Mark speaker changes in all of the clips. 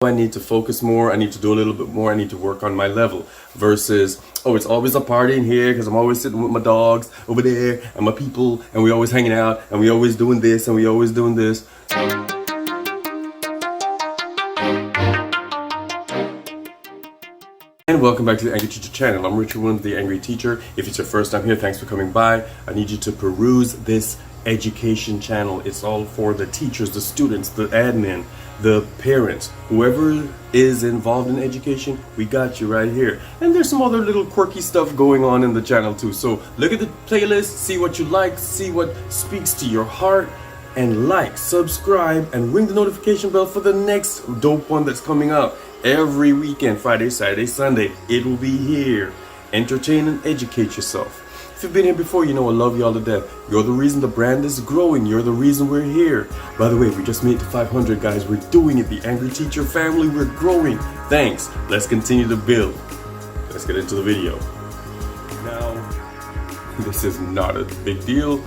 Speaker 1: I need to focus more, I need to do a little bit more, I need to work on my level, versus, oh, it's always a party in here because I'm always sitting with my dogs over there and my people, and we always hanging out, and we always doing this, and we always doing this. And welcome back to the Angry Teacher channel. I'm Richard Williams, the Angry Teacher. If it's your first time here, thanks for coming by. I need you to peruse this education channel. It's all for the teachers, the students, the admin, the parents, whoever is involved in education, we got you right here. And there's some other little quirky stuff going on in the channel too. So look at the playlist, see what you like, see what speaks to your heart, and like, subscribe, and ring the notification bell for the next dope one that's coming up. Every weekend, Friday, Saturday, Sunday, it will be here. Entertain and educate yourself. If you've been here before, you know I love you all to death. You're the reason the brand is growing. You're the reason we're here. By the way, we just made it to 500, guys. We're doing it. The Angry Teacher family, we're growing. Thanks. Let's continue to build. Let's get into the video. Now, this is not a big deal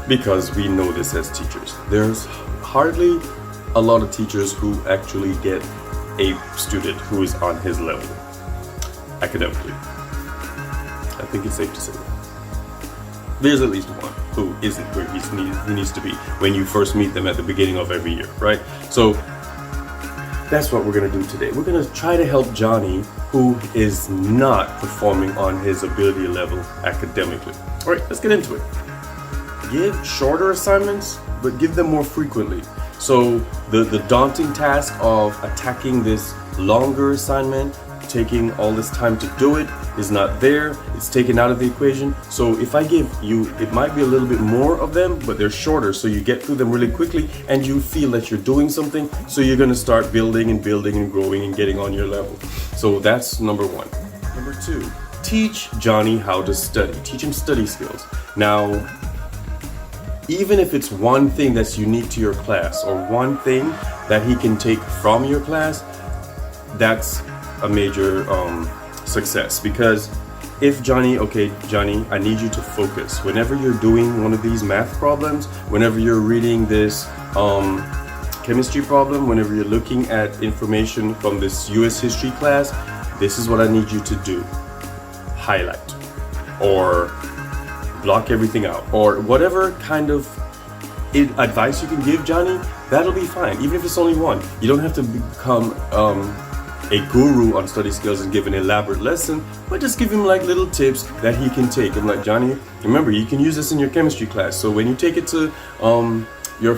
Speaker 1: because we know this as teachers. There's hardly a lot of teachers who actually get a student who is on his level academically. I think it's safe to say that. There's at least one who isn't where he needs to be when you first meet them at the beginning of every year, right? So that's what we're gonna do today. We're gonna try to help Johnny, who is not performing on his ability level academically. All right, let's get into it. Give shorter assignments, but give them more frequently. So the daunting task of attacking this longer assignment, taking all this time to do it, is not there. It's taken out of the equation. So if I give you, it might be a little bit more of them, but they're shorter, so you get through them really quickly and you feel that you're doing something, so you're gonna start building and growing and getting on your level. So that's number one. Number two, teach Johnny how to study. Teach him study skills. Now, even if it's one thing that's unique to your class or one thing that he can take from your class, that's a major success. Because if Johnny, I need you to focus. Whenever you're doing one of these math problems, whenever you're reading this chemistry problem, whenever you're looking at information from this US history class, this is what I need you to do. Highlight or block everything out, or whatever kind of advice you can give Johnny, that'll be fine. Even if it's only one, you don't have to become a guru on study skills and give an elaborate lesson, but just give him like little tips that he can take. I'm like, Johnny, remember, you can use this in your chemistry class, so when you take it to your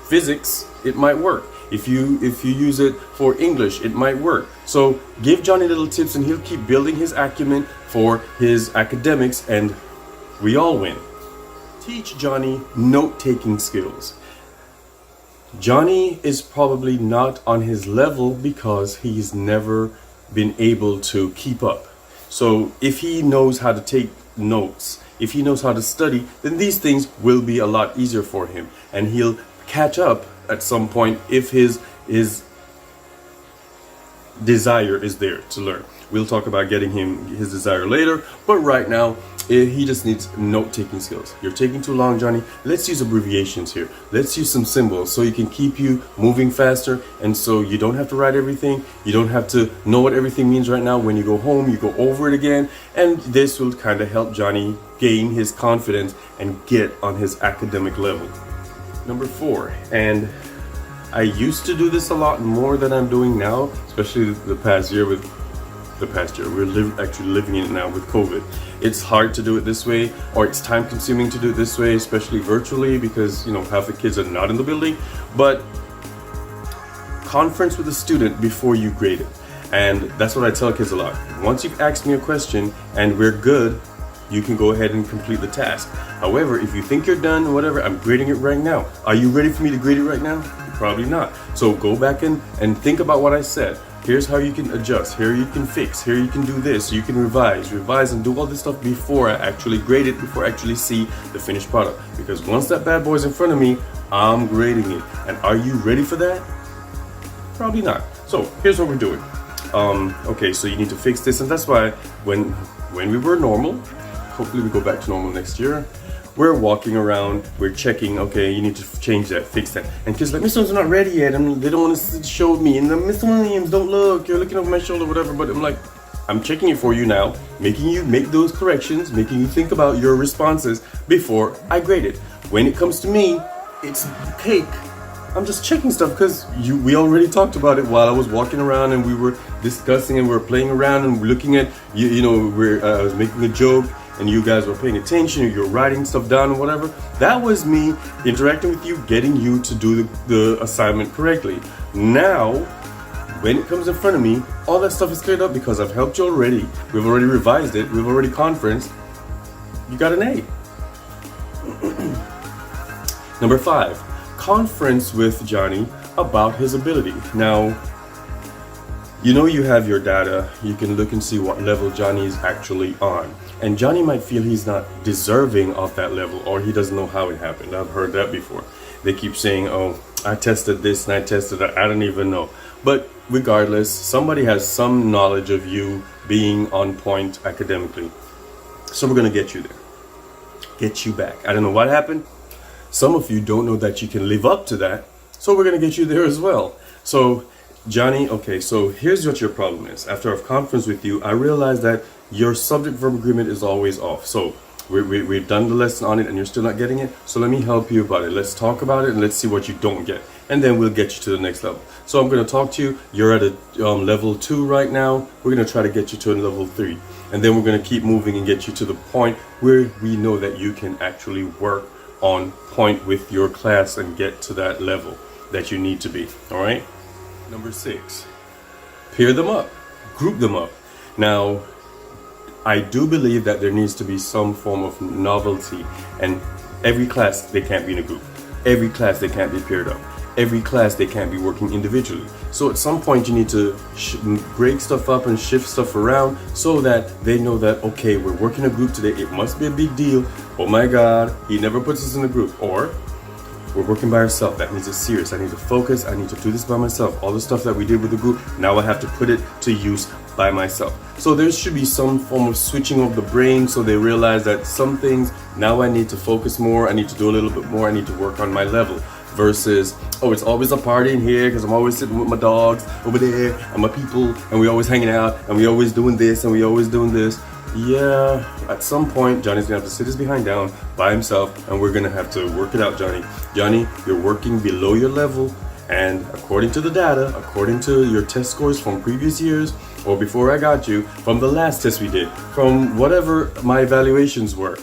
Speaker 1: physics, it might work. If you use it for English, it might work. So give Johnny little tips and he'll keep building his acumen for his academics, and we all win. Teach Johnny note-taking skills. Johnny is probably not on his level because he's never been able to keep up. So if he knows how to take notes, if he knows how to study, then these things will be a lot easier for him, and he'll catch up at some point if his desire is there to learn. We'll talk about getting him his desire later, but right now he just needs note-taking skills. You're taking too long, Johnny. Let's use abbreviations here. Let's use some symbols so you can keep you moving faster, and so you don't have to write everything. You don't have to know what everything means right now. When you go home, you go over it again, and this will kind of help Johnny gain his confidence and get on his academic level. Number four, and I used to do this a lot more than I'm doing now, especially the past year. We're actually living in it now with COVID. It's hard to do it this way, or it's time consuming to do it this way, especially virtually, because half the kids are not in the building. But conference with a student before you grade it. And that's what I tell kids a lot. Once you've asked me a question and we're good, you can go ahead and complete the task. However, if you think you're done or whatever, I'm grading it right now. Are you ready for me to grade it right now? Probably not. So go back and think about what I said. Here's how you can adjust. Here you can fix. Here you can do this. You can revise and do all this stuff before I actually grade it, before I actually see the finished product. Because once that bad boy's in front of me, I'm grading it. And are you ready for that? Probably not. So here's what we're doing. Okay, so you need to fix this, and that's why when we were normal, hopefully we go back to normal next year, we're walking around, we're checking, okay, you need to change that, fix that. And kids like, Mr. Williams, not ready yet, and they don't want to show me. And then, Mr. Williams, don't look, you're looking over my shoulder, whatever. But I'm like, I'm checking it for you now, making you make those corrections, making you think about your responses before I grade it. When it comes to me, it's cake. I'm just checking stuff because we already talked about it while I was walking around and we were discussing and we were playing around and looking at, I was making a joke and you guys were paying attention, you're writing stuff down and whatever. That was me interacting with you, getting you to do the assignment correctly. Now, when it comes in front of me, all that stuff is cleared up because I've helped you already. We've already revised it. We've already conferenced. You got an A. Number 5, conference with Johnny about his ability. Now, you have your data. You can look and see what level Johnny is actually on. And Johnny might feel he's not deserving of that level or he doesn't know how it happened. I've heard that before. They keep saying, oh, I tested this and I tested that. I don't even know. But regardless, somebody has some knowledge of you being on point academically. So we're going to get you there. Get you back. I don't know what happened. Some of you don't know that you can live up to that. So we're going to get you there as well. So Johnny, okay, so here's what your problem is. After I've conferenced with you, I realized that your subject-verb agreement is always off. So we've done the lesson on it and you're still not getting it. So let me help you about it. Let's talk about it and let's see what you don't get. And then we'll get you to the next level. So I'm going to talk to you. You're at a level 2 right now. We're going to try to get you to a level 3. And then we're going to keep moving and get you to the point where we know that you can actually work on point with your class and get to that level that you need to be. All right. Number 6, pair them up, group them up. Now, I do believe that there needs to be some form of novelty, and every class they can't be in a group. Every class they can't be paired up. Every class they can't be working individually. So at some point you need to break stuff up and shift stuff around so that they know that, okay, we're working a group today. It must be a big deal. Oh my God, he never puts us in a group. Or we're working by ourselves. That means it's serious. I need to focus. I need to do this by myself. All the stuff that we did with the group, now I have to put it to use by myself. So there should be some form of switching of the brain so they realize that some things, now I need to focus more. I need to do a little bit more. I need to work on my level. Versus, oh, it's always a party in here because I'm always sitting with my dogs over there and my people and we're always hanging out and we're always doing this and we're always doing this. Yeah, at some point, Johnny's gonna have to sit his behind down by himself and we're gonna have to work it out, Johnny. Johnny, you're working below your level, and according to the data, according to your test scores from previous years or before I got you, from the last test we did, from whatever my evaluations were,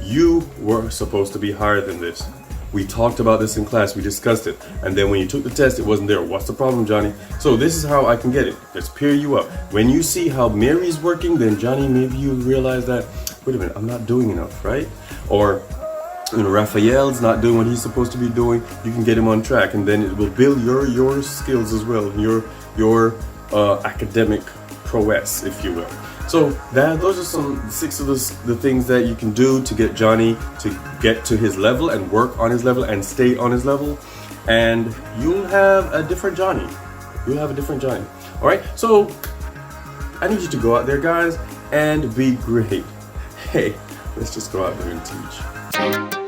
Speaker 1: you were supposed to be higher than this. We talked about this in class, we discussed it, and then when you took the test, it wasn't there. What's the problem, Johnny? So this is how I can get it. Let's pair you up. When you see how Mary's working, then Johnny, maybe you realize that, wait a minute, I'm not doing enough, right? Or Raphael's not doing what he's supposed to be doing. You can get him on track, and then it will build your skills as well, your academic prowess, if you will. So those are some 6 of the things that you can do to get Johnny to get to his level and work on his level and stay on his level, and you'll have a different Johnny. You'll have a different Johnny. All right. So I need you to go out there, guys, and be great. Hey, let's just go out there and teach.